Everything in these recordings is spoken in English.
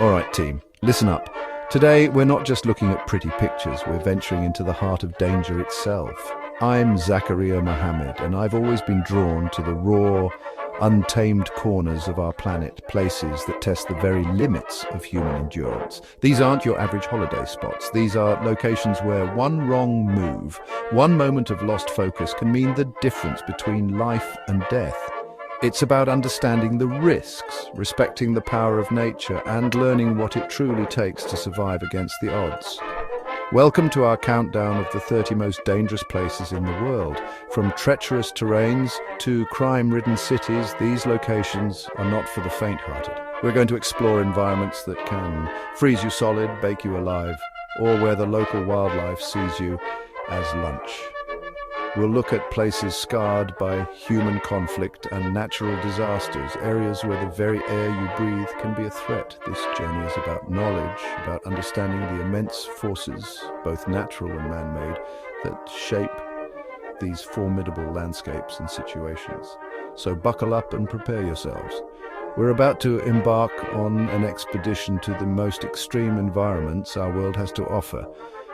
Alright team, listen up. Today we're not just looking at pretty pictures, we're venturing into the heart of danger itself. I'm Zakaria Mohammed, and I've always been drawn to the raw, untamed corners of our planet, places that test the very limits of human endurance. These aren't your average holiday spots. These are locations where one wrong move, one moment of lost focus can mean the difference between life and death. It's about understanding the risks, respecting the power of nature, and learning what it truly takes to survive against the odds. Welcome to our countdown of the 30 most dangerous places in the world. From treacherous terrains to crime-ridden cities, these locations are not for the faint-hearted. We're going to explore environments that can freeze you solid, bake you alive, or where the local wildlife sees you as lunch. We'll look at places scarred by human conflict and natural disasters, areas where the very air you breathe can be a threat. This journey is about knowledge, about understanding the immense forces, both natural and man-made, that shape these formidable landscapes and situations. So buckle up and prepare yourselves. We're about to embark on an expedition to the most extreme environments our world has to offer.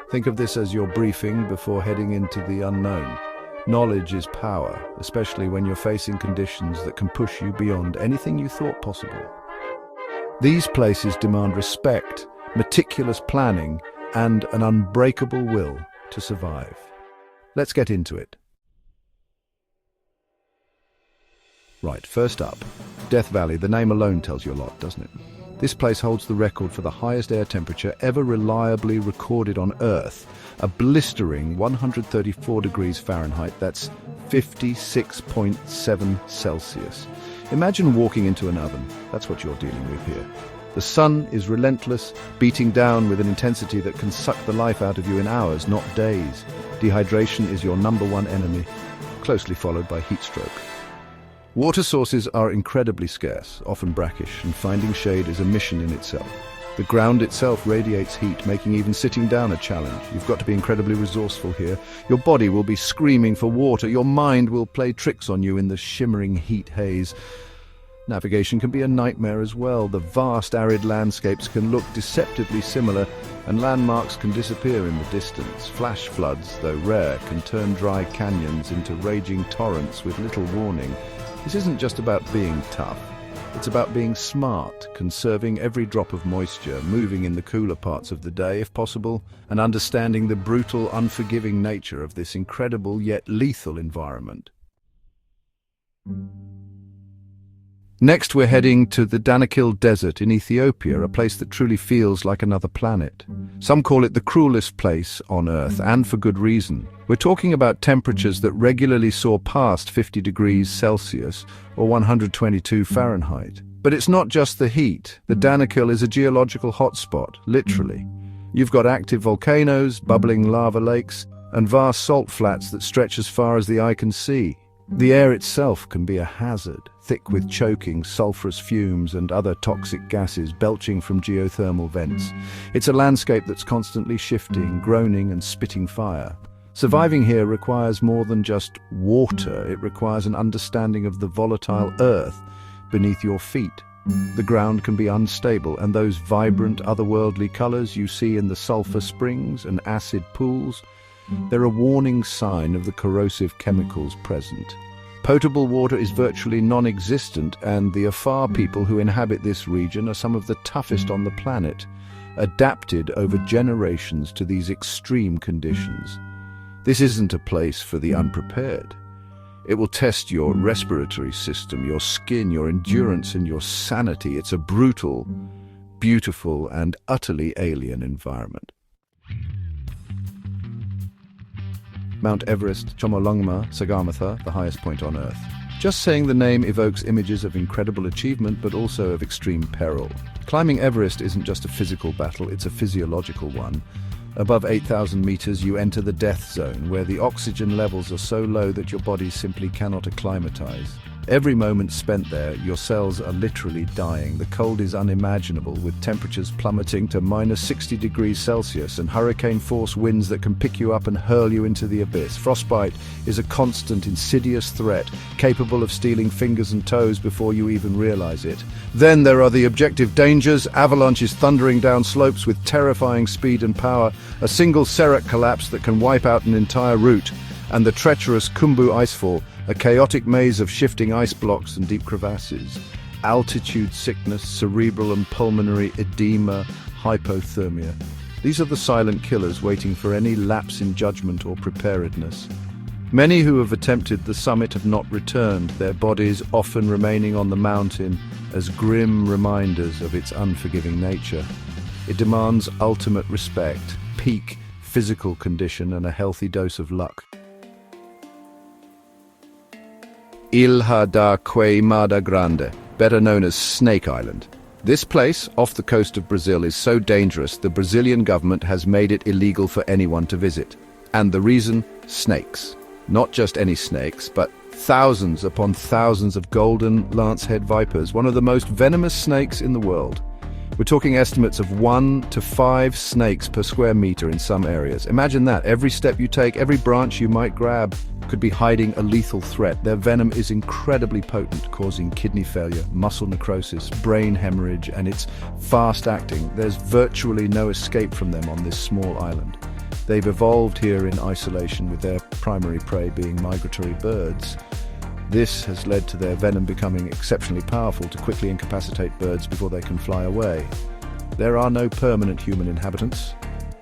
Think of this as your briefing before heading into the unknown. Knowledge is power, especially when you're facing conditions that can push you beyond anything you thought possible. These places demand respect, meticulous planning, and an unbreakable will to survive. Let's get into it. Right, first up, Death Valley. The name alone tells you a lot, doesn't it? This place holds the record for the highest air temperature ever reliably recorded on Earth, a blistering 134 degrees Fahrenheit, that's 56.7 Celsius. Imagine walking into an oven. That's what you're dealing with here. The sun is relentless, beating down with an intensity that can suck the life out of you in hours, not days. Dehydration is your number one enemy, closely followed by heat stroke. Water sources are incredibly scarce, often brackish, and finding shade is a mission in itself. The ground itself radiates heat, making even sitting down a challenge. You've got to be incredibly resourceful here. Your body will be screaming for water. Your mind will play tricks on you in the shimmering heat haze. Navigation can be a nightmare as well. The vast arid landscapes can look deceptively similar, and landmarks can disappear in the distance. Flash floods, though rare, can turn dry canyons into raging torrents with little warning. This isn't just about being tough. It's about being smart, conserving every drop of moisture, moving in the cooler parts of the day if possible, and understanding the brutal, unforgiving nature of this incredible yet lethal environment. Next, we're heading to the Danakil Desert in Ethiopia, a place that truly feels like another planet. Some call it the cruelest place on Earth, and for good reason. We're talking about temperatures that regularly soar past 50 degrees Celsius or 122 Fahrenheit. But it's not just the heat. The Danakil is a geological hotspot, literally. You've got active volcanoes, bubbling lava lakes, and vast salt flats that stretch as far as the eye can see. The air itself can be a hazard, thick with choking, sulfurous fumes and other toxic gases belching from geothermal vents. It's a landscape that's constantly shifting, groaning and spitting fire. Surviving here requires more than just water. It requires an understanding of the volatile earth beneath your feet. The ground can be unstable, and those vibrant, otherworldly colors you see in the sulfur springs and acid pools, they're a warning sign of the corrosive chemicals present. Potable water is virtually non-existent, and the Afar people who inhabit this region are some of the toughest on the planet, adapted over generations to these extreme conditions. This isn't a place for the unprepared. It will test your respiratory system, your skin, your endurance, and your sanity. It's a brutal, beautiful, and utterly alien environment. Mount Everest, Chomolungma, Sagarmatha, the highest point on Earth. Just saying the name evokes images of incredible achievement, but also of extreme peril. Climbing Everest isn't just a physical battle, it's a physiological one. Above 8,000 meters, you enter the death zone, where the oxygen levels are so low that your body simply cannot acclimatize. Every moment spent there, your cells are literally dying. The cold is unimaginable, with temperatures plummeting to -60 degrees Celsius and hurricane-force winds that can pick you up and hurl you into the abyss. Frostbite is a constant, insidious threat, capable of stealing fingers and toes before you even realize it. Then there are the objective dangers: avalanches thundering down slopes with terrifying speed and power, a single serac collapse that can wipe out an entire route, and the treacherous Khumbu icefall, a chaotic maze of shifting ice blocks and deep crevasses. Altitude sickness, cerebral and pulmonary edema, hypothermia. These are the silent killers waiting for any lapse in judgment or preparedness. Many who have attempted the summit have not returned, their bodies often remaining on the mountain as grim reminders of its unforgiving nature. It demands ultimate respect, peak physical condition, and a healthy dose of luck. Ilha da Queimada Grande, better known as Snake Island. This place, off the coast of Brazil, is so dangerous the Brazilian government has made it illegal for anyone to visit. And the reason? Snakes. Not just any snakes, but thousands upon thousands of golden lancehead vipers, one of the most venomous snakes in the world. We're talking estimates of 1 to 5 snakes per square meter in some areas. Imagine that. Every step you take, every branch you might grab, could be hiding a lethal threat. Their venom is incredibly potent, causing kidney failure, muscle necrosis, brain hemorrhage, and it's fast-acting. There's virtually no escape from them on this small island. They've evolved here in isolation, with their primary prey being migratory birds. This has led to their venom becoming exceptionally powerful to quickly incapacitate birds before they can fly away. There are no permanent human inhabitants,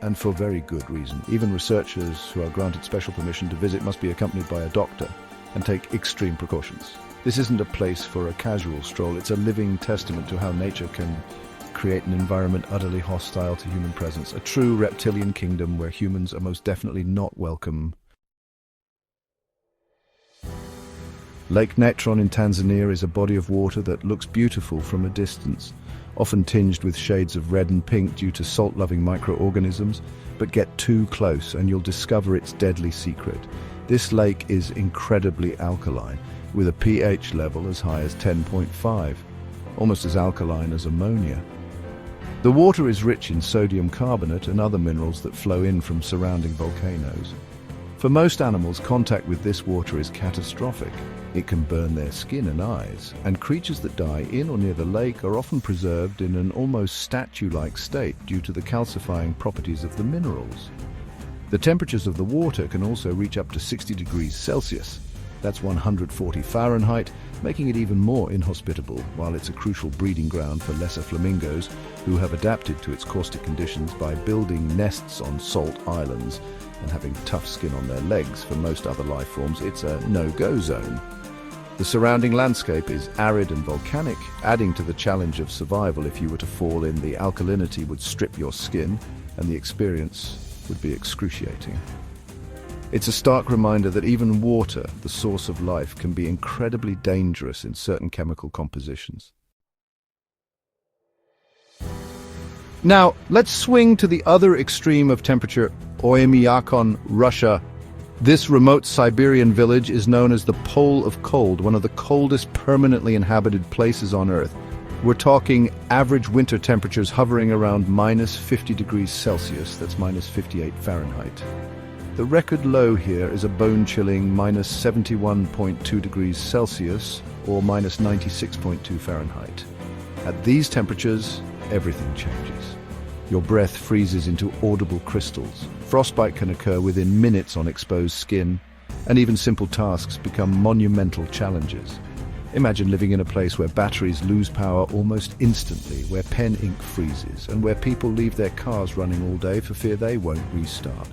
and for very good reason. Even researchers who are granted special permission to visit must be accompanied by a doctor and take extreme precautions. This isn't a place for a casual stroll, it's a living testament to how nature can create an environment utterly hostile to human presence, a true reptilian kingdom where humans are most definitely not welcome. Lake Natron in Tanzania is a body of water that looks beautiful from a distance, often tinged with shades of red and pink due to salt-loving microorganisms, but get too close and you'll discover its deadly secret. This lake is incredibly alkaline, with a pH level as high as 10.5, almost as alkaline as ammonia. The water is rich in sodium carbonate and other minerals that flow in from surrounding volcanoes. For most animals, contact with this water is catastrophic. It can burn their skin and eyes, and creatures that die in or near the lake are often preserved in an almost statue-like state due to the calcifying properties of the minerals. The temperatures of the water can also reach up to 60 degrees Celsius. That's 140 Fahrenheit, making it even more inhospitable, while it's a crucial breeding ground for lesser flamingos who have adapted to its caustic conditions by building nests on salt islands and having tough skin on their legs. For most other life forms, it's a no-go zone. The surrounding landscape is arid and volcanic, adding to the challenge of survival. If you were to fall in, the alkalinity would strip your skin, and the experience would be excruciating. It's a stark reminder that even water, the source of life, can be incredibly dangerous in certain chemical compositions. Now, let's swing to the other extreme of temperature, Oymyakon, Russia. This remote Siberian village is known as the Pole of Cold, one of the coldest permanently inhabited places on Earth. We're talking average winter temperatures hovering around -50 degrees Celsius, that's -58 Fahrenheit. The record low here is a bone-chilling -71.2 degrees Celsius, or -96.2 Fahrenheit. At these temperatures, everything changes. Your breath freezes into audible crystals. Frostbite can occur within minutes on exposed skin, and even simple tasks become monumental challenges. Imagine living in a place where batteries lose power almost instantly, where pen ink freezes, and where people leave their cars running all day for fear they won't restart.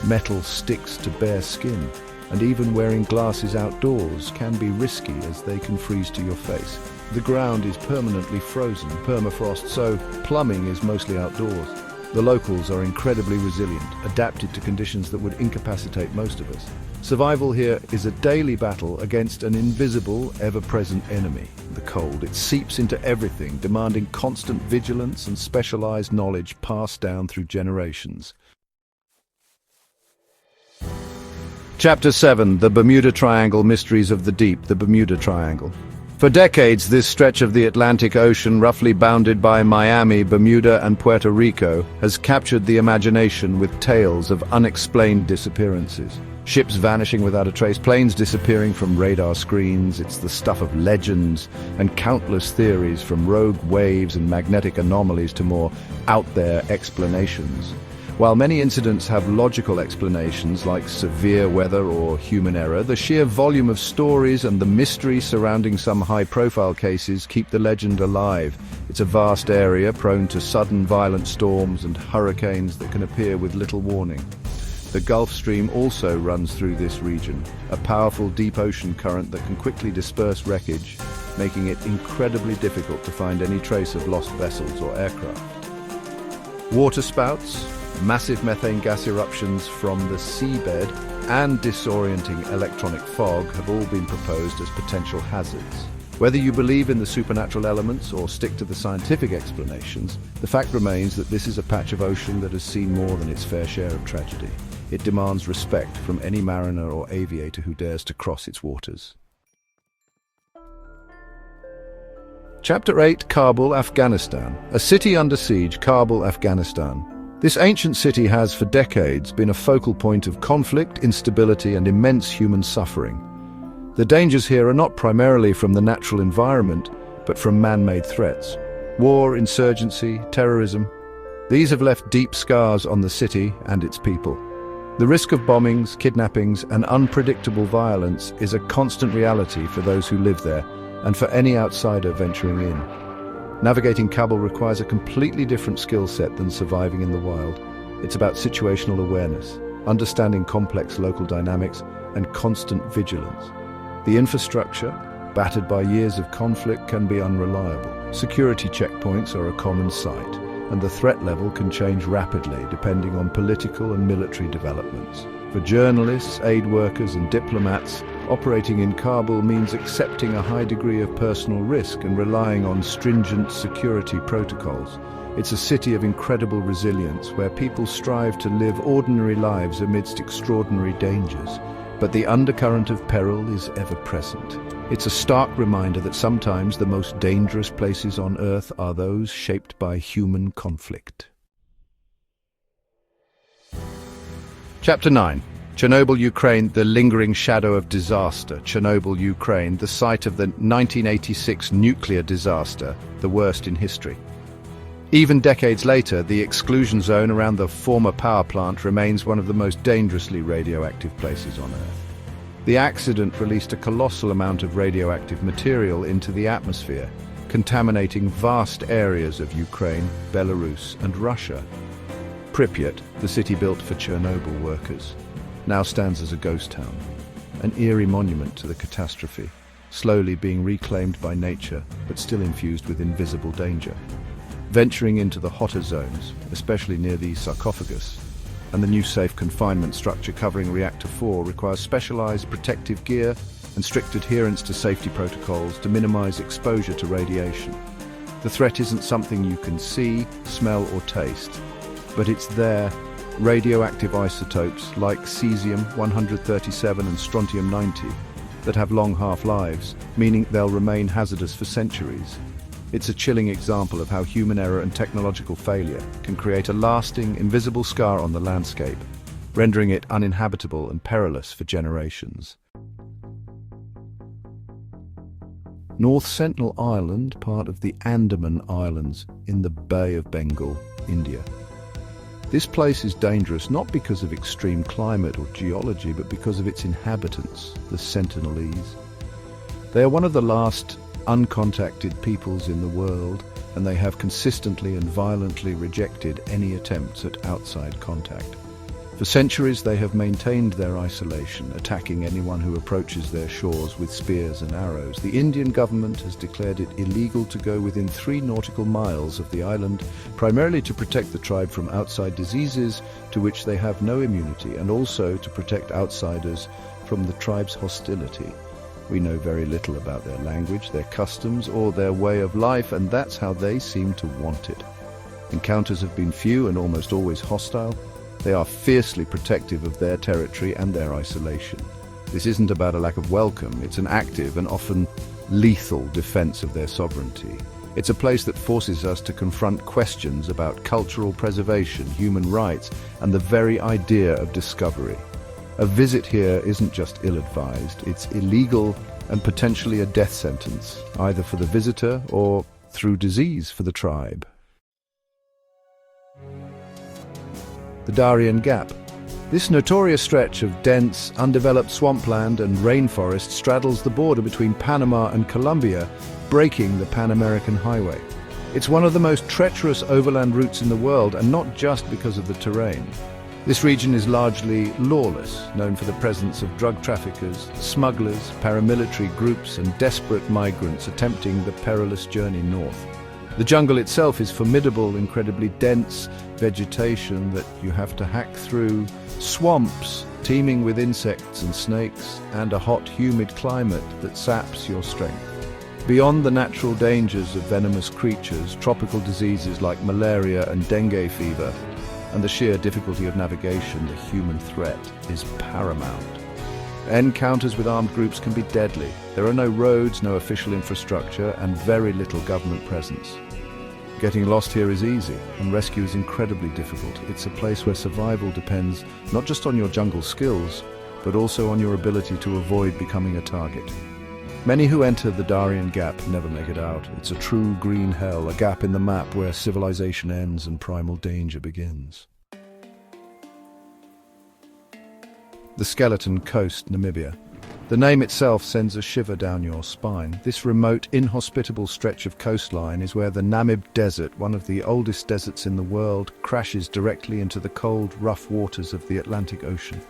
Metal sticks to bare skin, and even wearing glasses outdoors can be risky as they can freeze to your face. The ground is permanently frozen, permafrost, so plumbing is mostly outdoors. The locals are incredibly resilient, adapted to conditions that would incapacitate most of us. Survival here is a daily battle against an invisible, ever-present enemy, the cold. It seeps into everything, demanding constant vigilance and specialized knowledge passed down through generations. Chapter 7: The Bermuda Triangle Mysteries of the Deep. The Bermuda Triangle. For decades, this stretch of the Atlantic Ocean, roughly bounded by Miami, Bermuda, and Puerto Rico, has captured the imagination with tales of unexplained disappearances. Ships vanishing without a trace, planes disappearing from radar screens. It's the stuff of legends and countless theories, from rogue waves and magnetic anomalies to more out-there explanations. While many incidents have logical explanations like severe weather or human error, the sheer volume of stories and the mystery surrounding some high-profile cases keep the legend alive. It's a vast area prone to sudden violent storms and hurricanes that can appear with little warning. The Gulf Stream also runs through this region, a powerful deep ocean current that can quickly disperse wreckage, making it incredibly difficult to find any trace of lost vessels or aircraft. Waterspouts, massive methane gas eruptions from the seabed, and disorienting electronic fog have all been proposed as potential hazards. Whether you believe in the supernatural elements or stick to the scientific explanations, the fact remains that this is a patch of ocean that has seen more than its fair share of tragedy. It demands respect from any mariner or aviator who dares to cross its waters. Chapter 8: Kabul, Afghanistan. A city under siege, Kabul, Afghanistan. This ancient city has, for decades, been a focal point of conflict, instability, and immense human suffering. The dangers here are not primarily from the natural environment, but from man-made threats. War, insurgency, terrorism. These have left deep scars on the city and its people. The risk of bombings, kidnappings, and unpredictable violence is a constant reality for those who live there, and for any outsider venturing in. Navigating Kabul requires a completely different skill set than surviving in the wild. It's about situational awareness, understanding complex local dynamics, and constant vigilance. The infrastructure, battered by years of conflict, can be unreliable. Security checkpoints are a common sight, and the threat level can change rapidly depending on political and military developments. For journalists, aid workers, and diplomats, operating in Kabul means accepting a high degree of personal risk and relying on stringent security protocols. It's a city of incredible resilience where people strive to live ordinary lives amidst extraordinary dangers. But the undercurrent of peril is ever present. It's a stark reminder that sometimes the most dangerous places on Earth are those shaped by human conflict. Chapter 9. Chernobyl, Ukraine, the lingering shadow of disaster. Chernobyl, Ukraine, the site of the 1986 nuclear disaster, the worst in history. Even decades later, the exclusion zone around the former power plant remains one of the most dangerously radioactive places on Earth. The accident released a colossal amount of radioactive material into the atmosphere, contaminating vast areas of Ukraine, Belarus, and Russia. Pripyat, the city built for Chernobyl workers, now stands as a ghost town, an eerie monument to the catastrophe, slowly being reclaimed by nature, but still infused with invisible danger. Venturing into the hotter zones, especially near the sarcophagus, and the new safe confinement structure covering Reactor 4 requires specialized protective gear and strict adherence to safety protocols to minimize exposure to radiation. The threat isn't something you can see, smell, or taste, but it's there. Radioactive isotopes like cesium-137 and strontium-90 that have long half-lives, meaning they'll remain hazardous for centuries. It's a chilling example of how human error and technological failure can create a lasting, invisible scar on the landscape, rendering it uninhabitable and perilous for generations. North Sentinel Island, part of the Andaman Islands in the Bay of Bengal, India. This place is dangerous not because of extreme climate or geology, but because of its inhabitants, the Sentinelese. They are one of the last uncontacted peoples in the world, and they have consistently and violently rejected any attempts at outside contact. For centuries they have maintained their isolation, attacking anyone who approaches their shores with spears and arrows. The Indian government has declared it illegal to go within 3 nautical miles of the island, primarily to protect the tribe from outside diseases to which they have no immunity, and also to protect outsiders from the tribe's hostility. We know very little about their language, their customs, or their way of life, and that's how they seem to want it. Encounters have been few and almost always hostile. They are fiercely protective of their territory and their isolation. This isn't about a lack of welcome, it's an active and often lethal defense of their sovereignty. It's a place that forces us to confront questions about cultural preservation, human rights, and the very idea of discovery. A visit here isn't just ill-advised, it's illegal and potentially a death sentence, either for the visitor or, through disease, for the tribe. The Darien Gap. This notorious stretch of dense, undeveloped swampland and rainforest straddles the border between Panama and Colombia, breaking the Pan-American Highway. It's one of the most treacherous overland routes in the world, and not just because of the terrain. This region is largely lawless, known for the presence of drug traffickers, smugglers, paramilitary groups, and desperate migrants attempting the perilous journey north. The jungle itself is formidable, incredibly dense vegetation that you have to hack through, swamps teeming with insects and snakes, and a hot, humid climate that saps your strength. Beyond the natural dangers of venomous creatures, tropical diseases like malaria and dengue fever, and the sheer difficulty of navigation, the human threat is paramount. Encounters with armed groups can be deadly. There are no roads, no official infrastructure, and very little government presence. Getting lost here is easy, and rescue is incredibly difficult. It's a place where survival depends not just on your jungle skills, but also on your ability to avoid becoming a target. Many who enter the Darien Gap never make it out. It's a true green hell, a gap in the map where civilization ends and primal danger begins. The Skeleton Coast, Namibia. The name itself sends a shiver down your spine. This remote, inhospitable stretch of coastline is where the Namib Desert, one of the oldest deserts in the world, crashes directly into the cold, rough waters of the Atlantic Ocean.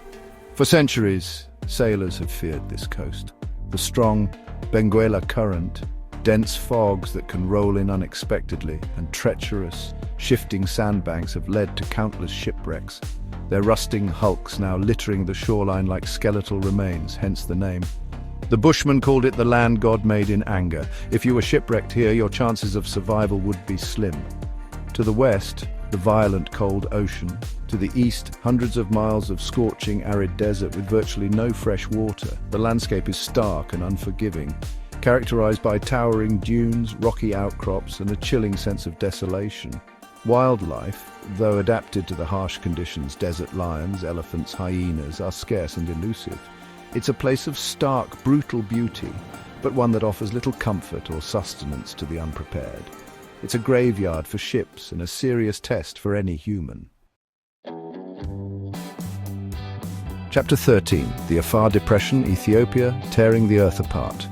For centuries, sailors have feared this coast. The strong Benguela current, dense fogs that can roll in unexpectedly, and treacherous, shifting sandbanks have led to countless shipwrecks. Their rusting hulks now littering the shoreline like skeletal remains, hence the name. The Bushmen called it the land God made in anger. If you were shipwrecked here, your chances of survival would be slim. To the west, the violent cold ocean. To the east, hundreds of miles of scorching, arid desert with virtually no fresh water. The landscape is stark and unforgiving, characterized by towering dunes, rocky outcrops, and a chilling sense of desolation. Wildlife, though adapted to the harsh conditions, desert lions, elephants, hyenas, are scarce and elusive. It's a place of stark, brutal beauty, but one that offers little comfort or sustenance to the unprepared. It's a graveyard for ships and a serious test for any human. Chapter 13. The Afar Depression, Ethiopia, tearing the earth apart.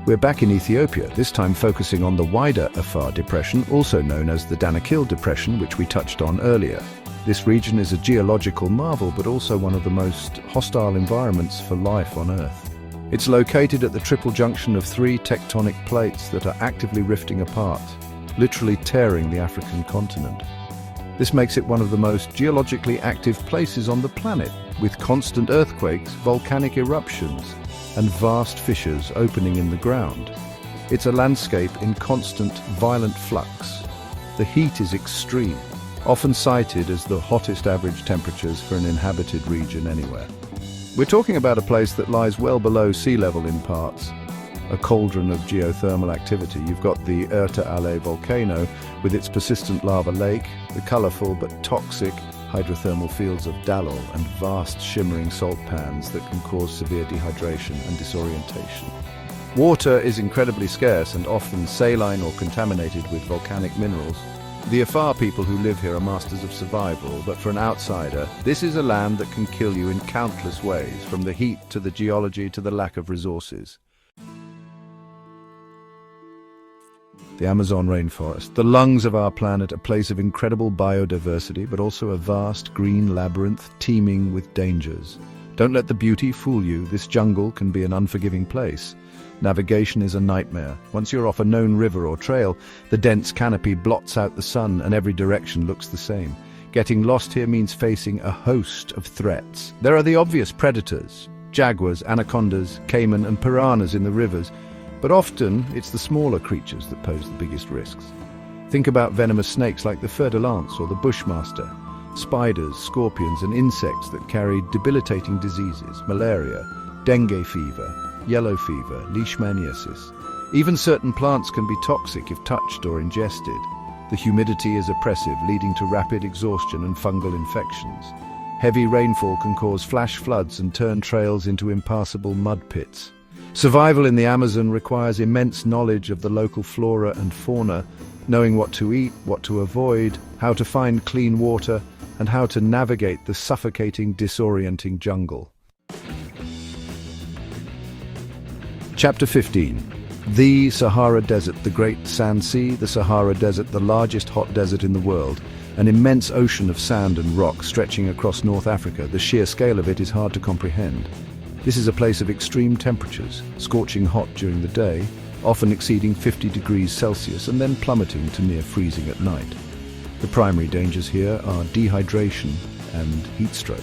We're back in Ethiopia, this time focusing on the wider Afar Depression, also known as the Danakil Depression, which we touched on earlier. This region is a geological marvel, but also one of the most hostile environments for life on Earth. It's located at the triple junction of three tectonic plates that are actively rifting apart, literally tearing the African continent. This makes it one of the most geologically active places on the planet, with constant earthquakes, volcanic eruptions, and vast fissures opening in the ground. It's a landscape in constant, violent flux. The heat is extreme, often cited as the hottest average temperatures for an inhabited region anywhere. We're talking about a place that lies well below sea level in parts, a cauldron of geothermal activity. You've got the Erta Ale volcano with its persistent lava lake, the colourful but toxic hydrothermal fields of Dalol, and vast shimmering salt pans that can cause severe dehydration and disorientation. Water is incredibly scarce and often saline or contaminated with volcanic minerals. The Afar people who live here are masters of survival, but for an outsider, this is a land that can kill you in countless ways, from the heat to the geology to the lack of resources. The Amazon rainforest, the lungs of our planet, a place of incredible biodiversity, but also a vast green labyrinth teeming with dangers. Don't let the beauty fool you. This jungle can be an unforgiving place. Navigation is a nightmare. Once you're off a known river or trail, the dense canopy blots out the sun and every direction looks the same. Getting lost here means facing a host of threats. There are the obvious predators, jaguars, anacondas, caiman and piranhas in the rivers, but often it's the smaller creatures that pose the biggest risks. Think about venomous snakes like the fer de lance or the bushmaster. spiders, scorpions, and insects that carry debilitating diseases, malaria, dengue fever, yellow fever, leishmaniasis. Even certain plants can be toxic if touched or ingested. The humidity is oppressive, leading to rapid exhaustion and fungal infections. Heavy rainfall can cause flash floods and turn trails into impassable mud pits. Survival in the Amazon requires immense knowledge of the local flora and fauna, knowing what to eat, what to avoid, how to find clean water, and how to navigate the suffocating, disorienting jungle. Chapter 15. The Sahara Desert, the Great Sand Sea. The Sahara Desert, the largest hot desert in the world, an immense ocean of sand and rock stretching across North Africa. The sheer scale of it is hard to comprehend. This is a place of extreme temperatures, scorching hot during the day, often exceeding 50 degrees Celsius and then plummeting to near freezing at night. The primary dangers here are dehydration and heat stroke.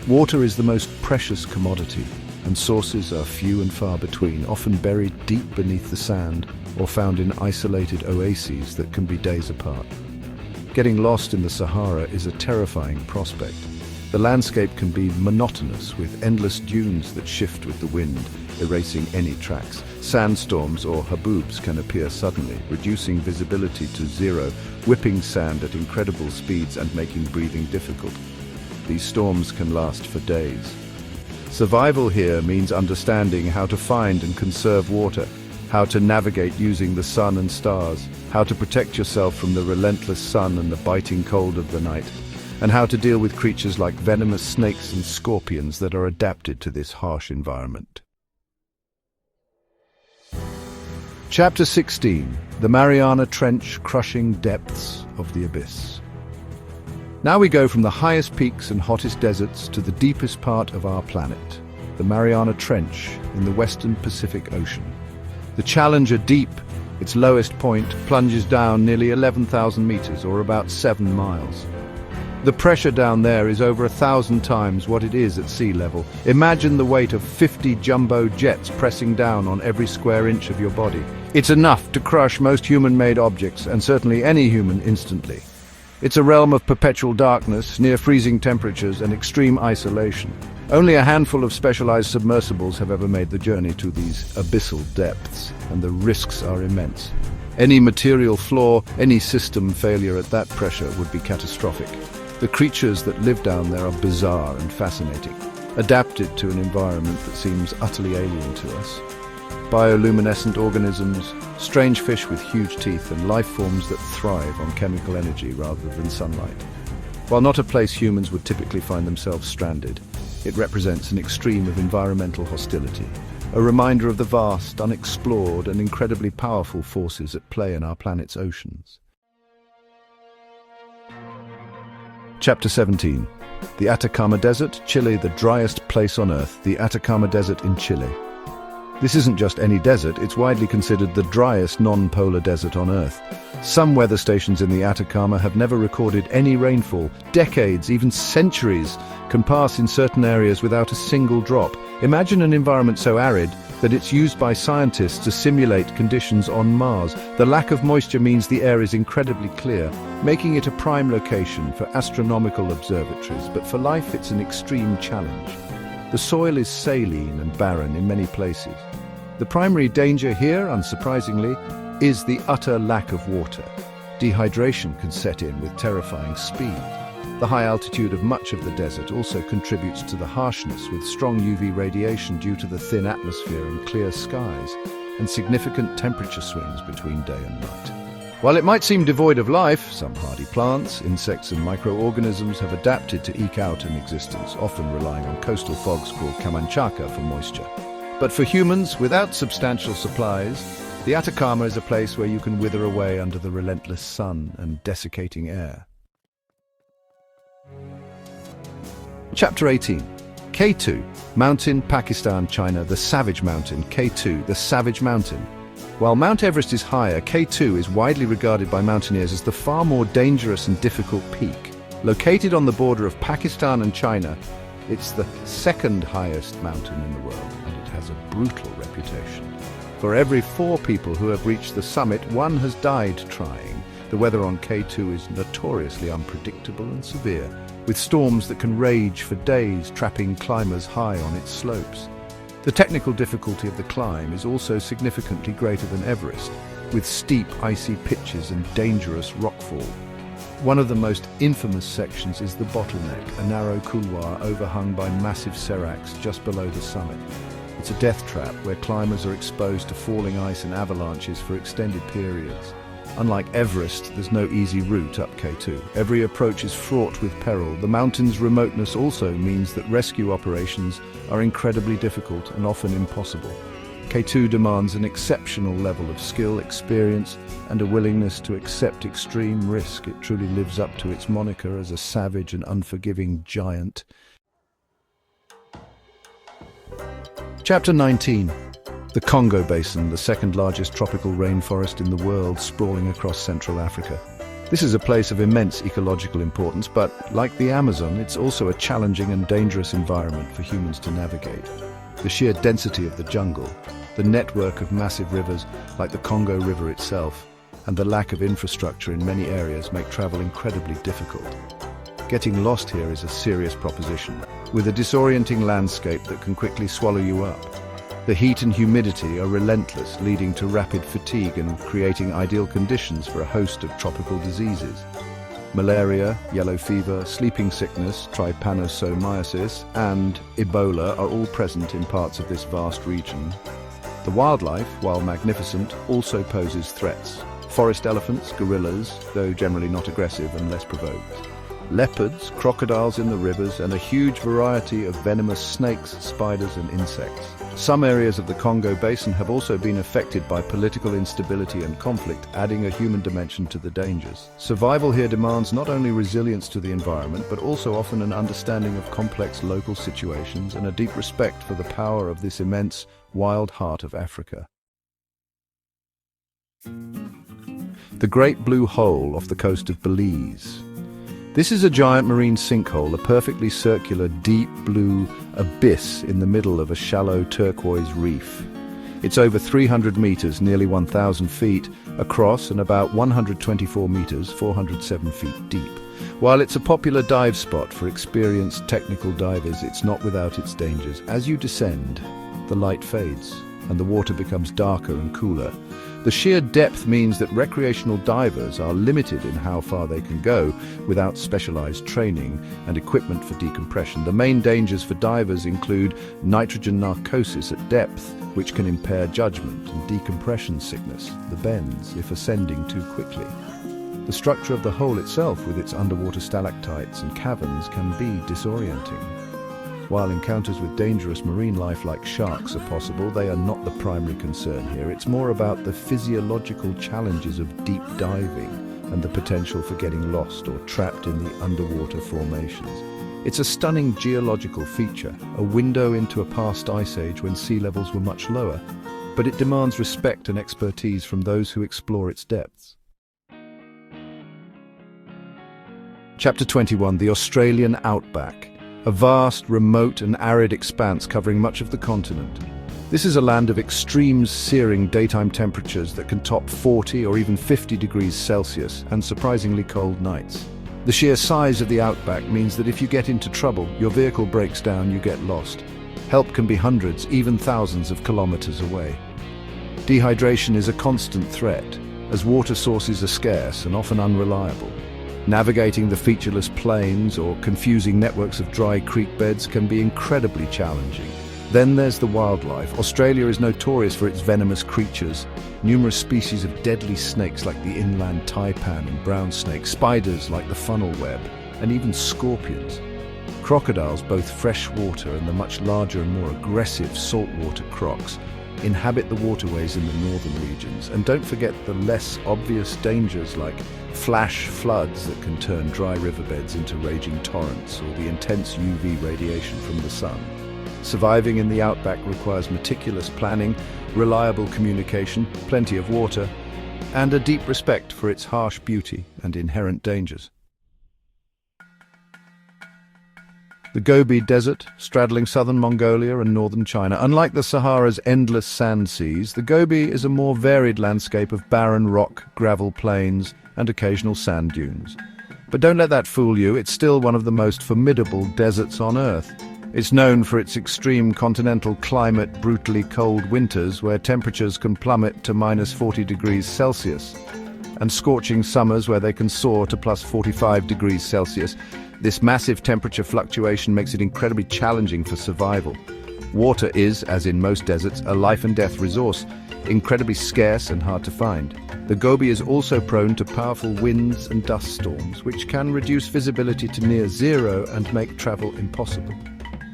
Water is the most precious commodity, and sources are few and far between, often buried deep beneath the sand or found in isolated oases that can be days apart. Getting lost in the Sahara is a terrifying prospect. The landscape can be monotonous, with endless dunes that shift with the wind, erasing any tracks. Sandstorms or haboobs can appear suddenly, reducing visibility to zero, whipping sand at incredible speeds and making breathing difficult. These storms can last for days. Survival here means understanding how to find and conserve water, how to navigate using the sun and stars, how to protect yourself from the relentless sun and the biting cold of the night, and how to deal with creatures like venomous snakes and scorpions that are adapted to this harsh environment. Chapter 16. The Mariana Trench, Crushing Depths of the Abyss. Now we go from the highest peaks and hottest deserts to the deepest part of our planet, the Mariana Trench in the western Pacific Ocean. The Challenger Deep, its lowest point, plunges down nearly 11,000 meters, or about 7 miles. The pressure down there is over 1,000 times what it is at sea level. Imagine the weight of 50 jumbo jets pressing down on every square inch of your body. It's enough to crush most human-made objects, and certainly any human, instantly. It's a realm of perpetual darkness, near freezing temperatures, and extreme isolation. Only a handful of specialized submersibles have ever made the journey to these abyssal depths, and the risks are immense. Any material flaw, any system failure at that pressure would be catastrophic. The creatures that live down there are bizarre and fascinating, adapted to an environment that seems utterly alien to us. Bioluminescent organisms, strange fish with huge teeth, and life forms that thrive on chemical energy rather than sunlight. While not a place humans would typically find themselves stranded, it represents an extreme of environmental hostility, a reminder of the vast, unexplored, and incredibly powerful forces at play in our planet's oceans. Chapter 17. The Atacama Desert, Chile, the driest place on Earth. The Atacama Desert in Chile. This isn't just any desert, it's widely considered the driest non-polar desert on Earth. Some weather stations in the Atacama have never recorded any rainfall. Decades, even centuries, can pass in certain areas without a single drop. Imagine an environment so arid that it's used by scientists to simulate conditions on Mars. The lack of moisture means the air is incredibly clear, making it a prime location for astronomical observatories, but for life it's an extreme challenge. The soil is saline and barren in many places. The primary danger here, unsurprisingly, is the utter lack of water. Dehydration can set in with terrifying speed. The high altitude of much of the desert also contributes to the harshness, with strong UV radiation due to the thin atmosphere and clear skies, and significant temperature swings between day and night. While it might seem devoid of life, some hardy plants, insects and microorganisms have adapted to eke out an existence, often relying on coastal fogs called camanchaca for moisture. But for humans, without substantial supplies, the Atacama is a place where you can wither away under the relentless sun and desiccating air. Chapter 18. K2, Mountain, Pakistan, China, the Savage Mountain. K2, the Savage Mountain. While Mount Everest is higher, K2 is widely regarded by mountaineers as the far more dangerous and difficult peak. Located on the border of Pakistan and China, it's the second highest mountain in the world, and it has a brutal reputation. For every 4 people who have reached the summit, 1 has died trying. The weather on K2 is notoriously unpredictable and severe, with storms that can rage for days, trapping climbers high on its slopes. The technical difficulty of the climb is also significantly greater than Everest, with steep, icy pitches and dangerous rockfall. One of the most infamous sections is the bottleneck, a narrow couloir overhung by massive seracs just below the summit. It's a death trap where climbers are exposed to falling ice and avalanches for extended periods. Unlike Everest, there's no easy route up K2. Every approach is fraught with peril. The mountain's remoteness also means that rescue operations are incredibly difficult and often impossible. K2 demands an exceptional level of skill, experience, and a willingness to accept extreme risk. It truly lives up to its moniker as a savage and unforgiving giant. Chapter 19. The Congo Basin, the second largest tropical rainforest in the world, sprawling across Central Africa. This is a place of immense ecological importance, but like the Amazon, it's also a challenging and dangerous environment for humans to navigate. The sheer density of the jungle, the network of massive rivers like the Congo River itself, and the lack of infrastructure in many areas make travel incredibly difficult. Getting lost here is a serious proposition, with a disorienting landscape that can quickly swallow you up. The heat and humidity are relentless, leading to rapid fatigue and creating ideal conditions for a host of tropical diseases. Malaria, yellow fever, sleeping sickness, trypanosomiasis, and Ebola are all present in parts of this vast region. The wildlife, while magnificent, also poses threats. Forest elephants, gorillas, though generally not aggressive and less provoked. Leopards, crocodiles in the rivers, and a huge variety of venomous snakes, spiders, and insects. Some areas of the Congo Basin have also been affected by political instability and conflict, adding a human dimension to the dangers. Survival here demands not only resilience to the environment, but also often an understanding of complex local situations and a deep respect for the power of this immense, wild heart of Africa. The Great Blue Hole off the coast of Belize. This is a giant marine sinkhole, a perfectly circular, deep blue abyss in the middle of a shallow turquoise reef. It's over 300 meters, nearly 1,000 feet, across and about 124 meters, 407 feet deep. While it's a popular dive spot for experienced technical divers, it's not without its dangers. As you descend, the light fades and the water becomes darker and cooler. The sheer depth means that recreational divers are limited in how far they can go without specialized training and equipment for decompression. The main dangers for divers include nitrogen narcosis at depth, which can impair judgment, and decompression sickness, the bends, if ascending too quickly. The structure of the hole itself, with its underwater stalactites and caverns, can be disorienting. While encounters with dangerous marine life like sharks are possible, they are not the primary concern here. It's more about the physiological challenges of deep diving and the potential for getting lost or trapped in the underwater formations. It's a stunning geological feature, a window into a past ice age when sea levels were much lower, but it demands respect and expertise from those who explore its depths. Chapter 21, the Australian Outback. A vast, remote and arid expanse covering much of the continent. This is a land of extreme searing daytime temperatures that can top 40 or even 50 degrees Celsius and surprisingly cold nights. The sheer size of the outback means that if you get into trouble, your vehicle breaks down, you get lost. Help can be hundreds, even thousands of kilometers away. Dehydration is a constant threat, as water sources are scarce and often unreliable. Navigating the featureless plains or confusing networks of dry creek beds can be incredibly challenging. Then there's the wildlife. Australia is notorious for its venomous creatures. Numerous species of deadly snakes like the inland taipan and brown snake, spiders like the funnel web, and even scorpions. Crocodiles, both freshwater and the much larger and more aggressive saltwater crocs, inhabit the waterways in the northern regions. And don't forget the less obvious dangers like flash floods that can turn dry riverbeds into raging torrents, or the intense UV radiation from the sun. Surviving in the outback requires meticulous planning, reliable communication, plenty of water, and a deep respect for its harsh beauty and inherent dangers. The Gobi Desert, straddling southern Mongolia and northern China. Unlike the Sahara's endless sand seas, the Gobi is a more varied landscape of barren rock, gravel plains, and occasional sand dunes. But don't let that fool you, it's still one of the most formidable deserts on Earth. It's known for its extreme continental climate, brutally cold winters where temperatures can plummet to -40 degrees Celsius, and scorching summers where they can soar to +45 degrees Celsius. This massive temperature fluctuation makes it incredibly challenging for survival. Water is, as in most deserts, a life-and-death resource, incredibly scarce and hard to find. The Gobi is also prone to powerful winds and dust storms, which can reduce visibility to near zero and make travel impossible.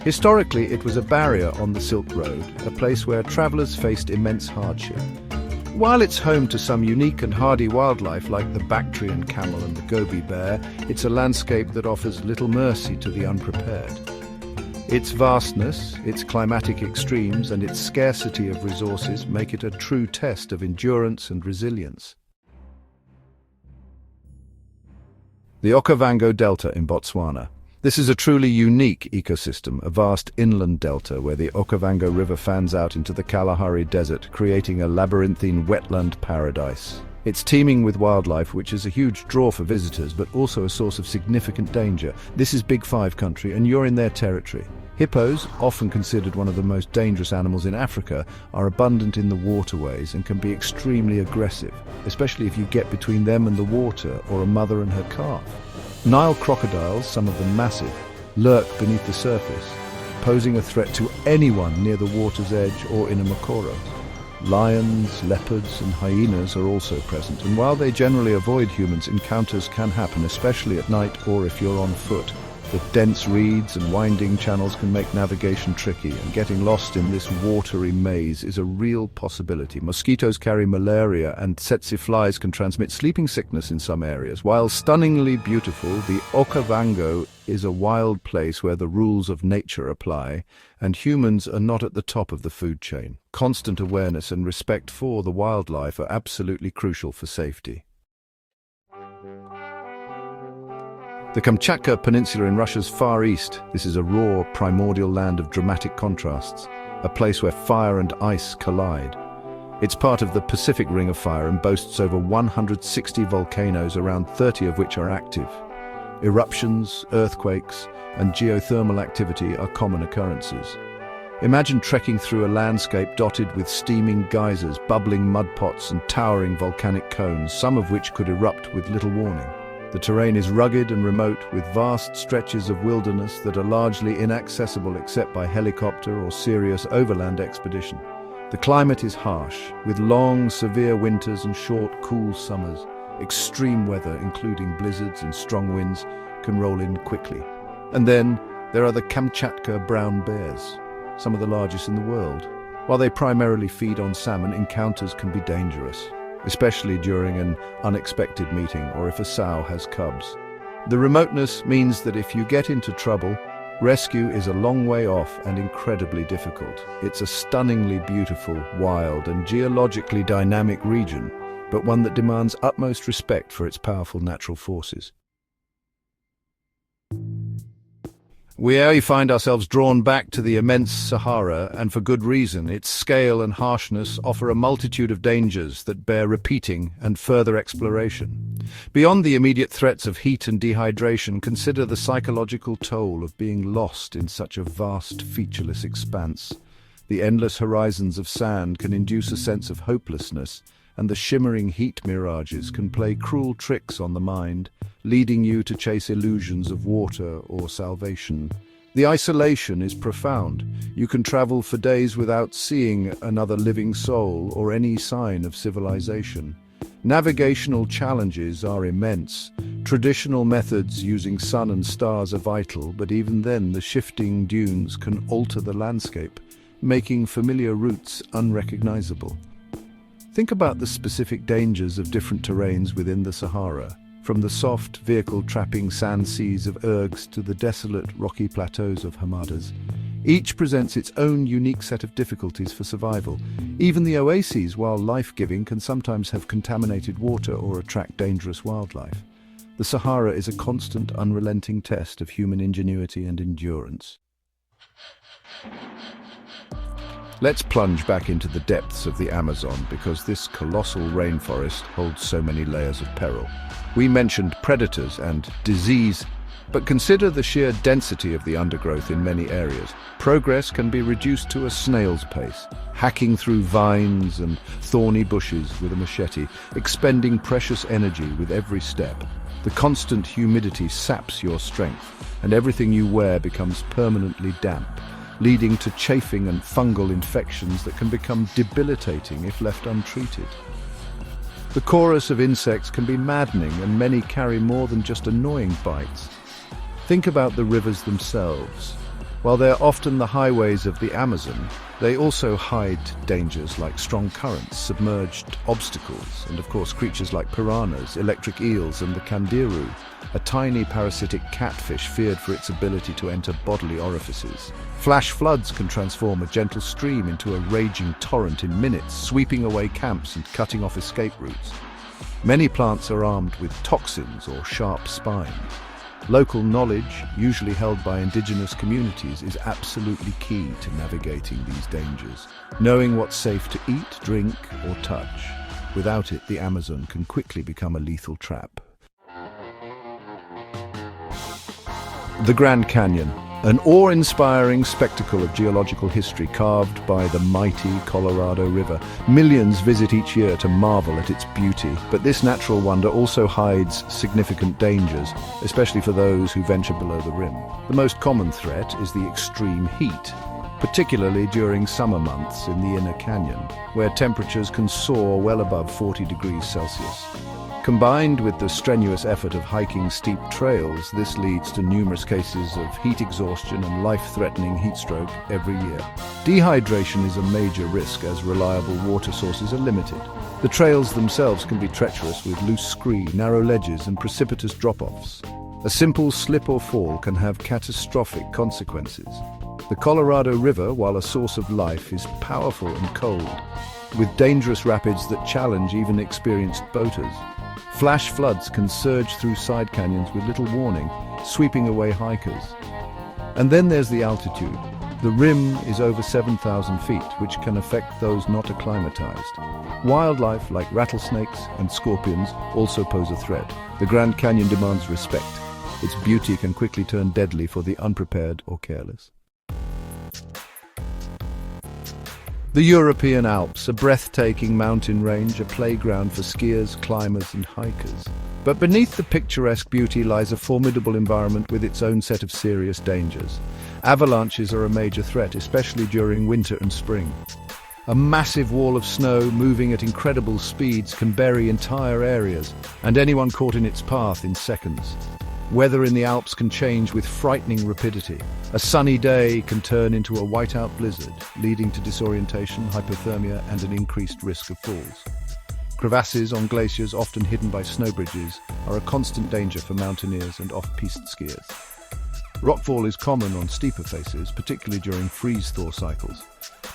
Historically, it was a barrier on the Silk Road, a place where travelers faced immense hardship. While it's home to some unique and hardy wildlife like the Bactrian camel and the Gobi bear, it's a landscape that offers little mercy to the unprepared. Its vastness, its climatic extremes, and its scarcity of resources make it a true test of endurance and resilience. The Okavango Delta in Botswana. This is a truly unique ecosystem, a vast inland delta where the Okavango River fans out into the Kalahari Desert, creating a labyrinthine wetland paradise. It's teeming with wildlife, which is a huge draw for visitors, but also a source of significant danger. This is Big Five country, and you're in their territory. Hippos, often considered one of the most dangerous animals in Africa, are abundant in the waterways and can be extremely aggressive, especially if you get between them and the water or a mother and her calf. Nile crocodiles, some of them massive, lurk beneath the surface, posing a threat to anyone near the water's edge or in a makoro. Lions, leopards, and hyenas are also present, and while they generally avoid humans, encounters can happen, especially at night or if you're on foot. The dense reeds and winding channels can make navigation tricky, and getting lost in this watery maze is a real possibility. Mosquitoes carry malaria, and tsetse flies can transmit sleeping sickness in some areas. While stunningly beautiful, the Okavango is a wild place where the rules of nature apply, and humans are not at the top of the food chain. Constant awareness and respect for the wildlife are absolutely crucial for safety. The Kamchatka Peninsula in Russia's Far East. This is a raw, primordial land of dramatic contrasts, a place where fire and ice collide. It's part of the Pacific Ring of Fire and boasts over 160 volcanoes, around 30 of which are active. Eruptions, earthquakes, and geothermal activity are common occurrences. Imagine trekking through a landscape dotted with steaming geysers, bubbling mud pots, and towering volcanic cones, some of which could erupt with little warning. The terrain is rugged and remote, with vast stretches of wilderness that are largely inaccessible except by helicopter or serious overland expedition. The climate is harsh, with long, severe winters and short, cool summers. Extreme weather, including blizzards and strong winds, can roll in quickly. And then there are the Kamchatka brown bears, some of the largest in the world. While they primarily feed on salmon, encounters can be dangerous, especially during an unexpected meeting or if a sow has cubs. The remoteness means that if you get into trouble, rescue is a long way off and incredibly difficult. It's a stunningly beautiful, wild, and geologically dynamic region, but one that demands utmost respect for its powerful natural forces. We find ourselves drawn back to the immense Sahara, and for good reason. Its scale and harshness offer a multitude of dangers that bear repeating and further exploration. Beyond the immediate threats of heat and dehydration, consider the psychological toll of being lost in such a vast, featureless expanse. The endless horizons of sand can induce a sense of hopelessness, and the shimmering heat mirages can play cruel tricks on the mind, leading you to chase illusions of water or salvation. The isolation is profound. You can travel for days without seeing another living soul or any sign of civilization. Navigational challenges are immense. Traditional methods using sun and stars are vital, but even then the shifting dunes can alter the landscape, making familiar routes unrecognizable. Think about the specific dangers of different terrains within the Sahara, from the soft, vehicle-trapping sand seas of ergs to the desolate, rocky plateaus of hamadas. Each presents its own unique set of difficulties for survival. Even the oases, while life-giving, can sometimes have contaminated water or attract dangerous wildlife. The Sahara is a constant, unrelenting test of human ingenuity and endurance. Let's plunge back into the depths of the Amazon because this colossal rainforest holds so many layers of peril. We mentioned predators and disease, but consider the sheer density of the undergrowth in many areas. Progress can be reduced to a snail's pace, hacking through vines and thorny bushes with a machete, expending precious energy with every step. The constant humidity saps your strength, and everything you wear becomes permanently damp, leading to chafing and fungal infections that can become debilitating if left untreated. The chorus of insects can be maddening, and many carry more than just annoying bites. Think about the rivers themselves. While they're often the highways of the Amazon, they also hide dangers like strong currents, submerged obstacles, and of course creatures like piranhas, electric eels, and the candiru, a tiny parasitic catfish feared for its ability to enter bodily orifices. Flash floods can transform a gentle stream into a raging torrent in minutes, sweeping away camps and cutting off escape routes. Many plants are armed with toxins or sharp spines. Local knowledge, usually held by indigenous communities, is absolutely key to navigating these dangers. Knowing what's safe to eat, drink, or touch. Without it, the Amazon can quickly become a lethal trap. The Grand Canyon, an awe-inspiring spectacle of geological history carved by the mighty Colorado River. Millions visit each year to marvel at its beauty, but this natural wonder also hides significant dangers, especially for those who venture below the rim. The most common threat is the extreme heat, particularly during summer months in the inner canyon, where temperatures can soar well above 40 degrees Celsius. Combined with the strenuous effort of hiking steep trails, this leads to numerous cases of heat exhaustion and life-threatening heat stroke every year. Dehydration is a major risk as reliable water sources are limited. The trails themselves can be treacherous with loose scree, narrow ledges, and precipitous drop-offs. A simple slip or fall can have catastrophic consequences. The Colorado River, while a source of life, is powerful and cold, with dangerous rapids that challenge even experienced boaters. Flash floods can surge through side canyons with little warning, sweeping away hikers. And then there's the altitude. The rim is over 7,000 feet, which can affect those not acclimatized. Wildlife like rattlesnakes and scorpions also pose a threat. The Grand Canyon demands respect. Its beauty can quickly turn deadly for the unprepared or careless. The European Alps, a breathtaking mountain range, a playground for skiers, climbers and hikers. But beneath the picturesque beauty lies a formidable environment with its own set of serious dangers. Avalanches are a major threat, especially during winter and spring. A massive wall of snow moving at incredible speeds can bury entire areas, and anyone caught in its path in seconds. Weather in the Alps can change with frightening rapidity. A sunny day can turn into a whiteout blizzard, leading to disorientation, hypothermia, and an increased risk of falls. Crevasses on glaciers, often hidden by snow bridges, are a constant danger for mountaineers and off-piste skiers. Rockfall is common on steeper faces, particularly during freeze-thaw cycles.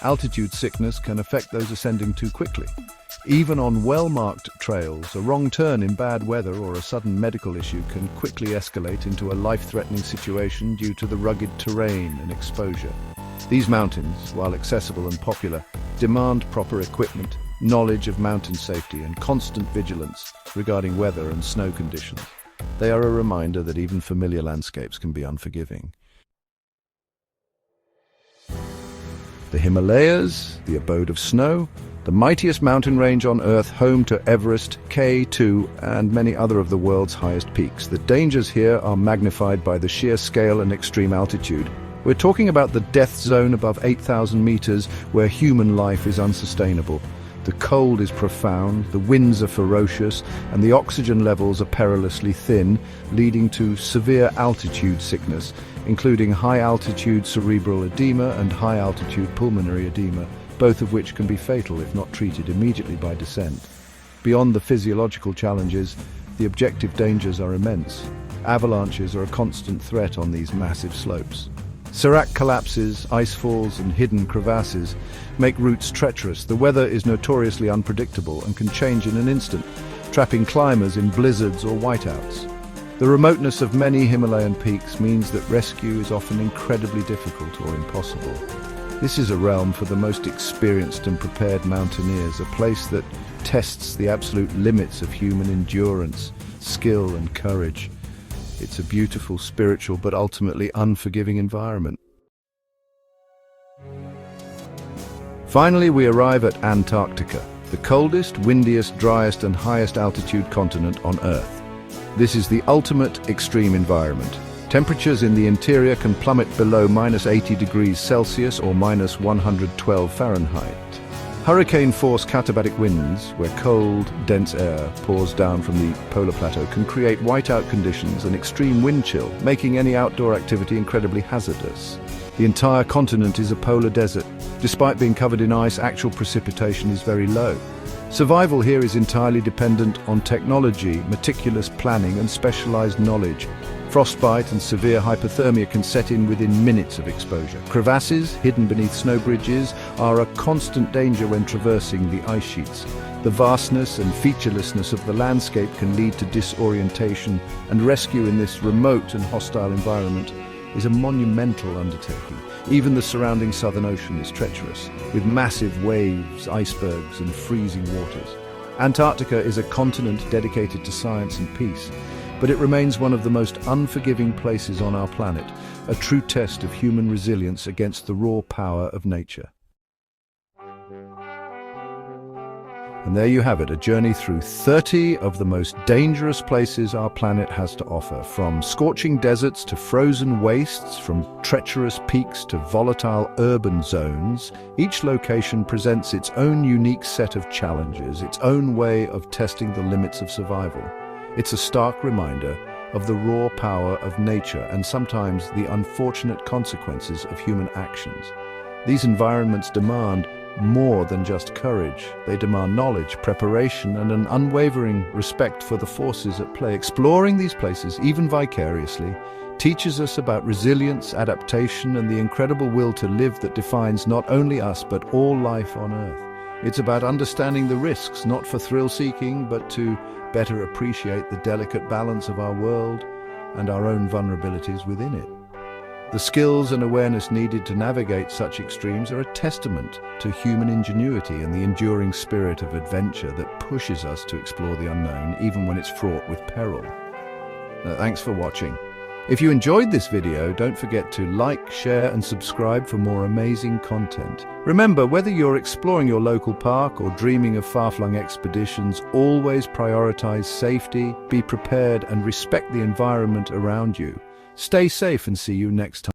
Altitude sickness can affect those ascending too quickly. Even on well-marked trails, a wrong turn in bad weather or a sudden medical issue can quickly escalate into a life-threatening situation due to the rugged terrain and exposure. These mountains, while accessible and popular, demand proper equipment, knowledge of mountain safety, and constant vigilance regarding weather and snow conditions. They are a reminder that even familiar landscapes can be unforgiving. The Himalayas, the abode of snow, the mightiest mountain range on Earth, home to Everest, K2, and many other of the world's highest peaks. The dangers here are magnified by the sheer scale and extreme altitude. We're talking about the death zone above 8,000 meters, where human life is unsustainable. The cold is profound, the winds are ferocious, and the oxygen levels are perilously thin, leading to severe altitude sickness, including high-altitude cerebral edema and high-altitude pulmonary edema, both of which can be fatal if not treated immediately by descent. Beyond the physiological challenges, the objective dangers are immense. Avalanches are a constant threat on these massive slopes. Serac collapses, ice falls, and hidden crevasses make routes treacherous. The weather is notoriously unpredictable and can change in an instant, trapping climbers in blizzards or whiteouts. The remoteness of many Himalayan peaks means that rescue is often incredibly difficult or impossible. This is a realm for the most experienced and prepared mountaineers, a place that tests the absolute limits of human endurance, skill and courage. It's a beautiful, spiritual, but ultimately unforgiving environment. Finally, we arrive at Antarctica, the coldest, windiest, driest and highest altitude continent on Earth. This is the ultimate extreme environment. Temperatures in the interior can plummet below -80 degrees Celsius or -112 Fahrenheit. Hurricane-force katabatic winds, where cold, dense air pours down from the polar plateau, can create whiteout conditions and extreme wind chill, making any outdoor activity incredibly hazardous. The entire continent is a polar desert. Despite being covered in ice, actual precipitation is very low. Survival here is entirely dependent on technology, meticulous planning and specialized knowledge. Frostbite and severe hypothermia can set in within minutes of exposure. Crevasses, hidden beneath snow bridges, are a constant danger when traversing the ice sheets. The vastness and featurelessness of the landscape can lead to disorientation, and rescue in this remote and hostile environment is a monumental undertaking. Even the surrounding Southern Ocean is treacherous, with massive waves, icebergs and freezing waters. Antarctica is a continent dedicated to science and peace, but it remains one of the most unforgiving places on our planet, a true test of human resilience against the raw power of nature. And there you have it, a journey through 30 of the most dangerous places our planet has to offer. From scorching deserts to frozen wastes, from treacherous peaks to volatile urban zones, each location presents its own unique set of challenges, its own way of testing the limits of survival. It's a stark reminder of the raw power of nature and sometimes the unfortunate consequences of human actions. These environments demand more than just courage. They demand knowledge, preparation, and an unwavering respect for the forces at play. Exploring these places, even vicariously, teaches us about resilience, adaptation, and the incredible will to live that defines not only us, but all life on Earth. It's about understanding the risks, not for thrill-seeking, but to better appreciate the delicate balance of our world and our own vulnerabilities within it. The skills and awareness needed to navigate such extremes are a testament to human ingenuity and the enduring spirit of adventure that pushes us to explore the unknown, even when it's fraught with peril. Thanks for watching. If you enjoyed this video, don't forget to like, share and subscribe for more amazing content. Remember, whether you're exploring your local park or dreaming of far-flung expeditions, always prioritize safety, be prepared and respect the environment around you. Stay safe and see you next time.